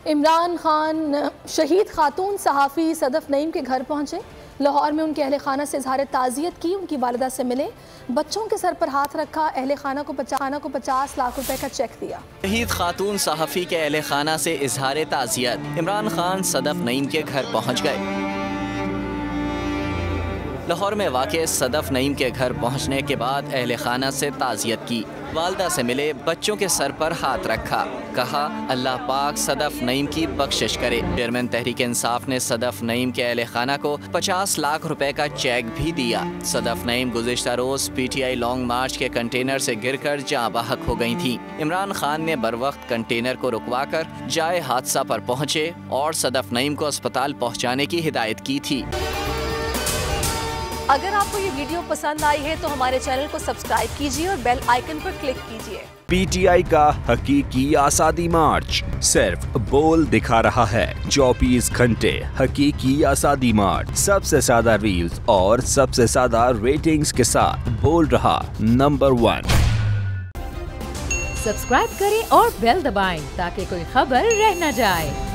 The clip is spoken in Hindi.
इमरान खान शहीद खातून सहाफ़ी सदफ नईम के घर पहुँचे। लाहौर में उनके अहल खाना से इजहार ताज़ियत की, उनकी वालिदा से मिले, बच्चों के सर पर हाथ रखा, अहल खाना को 50 लाख रुपए का चेक दिया। शहीद खातून सहाफ़ी के अहल खाना से इजहार ताज़ियत, इमरान खान सदफ नईम के घर पहुँच गए। लाहौर में वाक़े सदफ नईम के घर पहुँचने के बाद अहल खाना से ताज़ियत की, वालदा से मिले, बच्चों के सर पर हाथ रखा, कहा अल्लाह पाक सदफ नईम की बख्शिश करे। चेयरमैन तहरीक इंसाफ ने सदफ नईम के अहल खाना को 50 लाख रुपए का चेक भी दिया। सदफ नईम गुज़िश्ता रोज PTI लॉन्ग मार्च के कंटेनर से गिरकर जाँ बहक हो गई थी। इमरान खान ने बर वक्त कंटेनर को रुकवा कर जाए हादसा पर पहुँचे और सदफ नईम को अस्पताल पहुँचाने की हिदायत की थी। अगर आपको ये वीडियो पसंद आई है तो हमारे चैनल को सब्सक्राइब कीजिए और बेल आइकन पर क्लिक कीजिए। PTI का हकीकी आज़ादी मार्च सिर्फ बोल दिखा रहा है। 24 घंटे हकीकी आज़ादी मार्च, सबसे ज्यादा रील्स और सबसे ज्यादा रेटिंग्स के साथ बोल रहा नंबर 1। सब्सक्राइब करें और बेल दबाएं ताकि कोई खबर रह न जाए।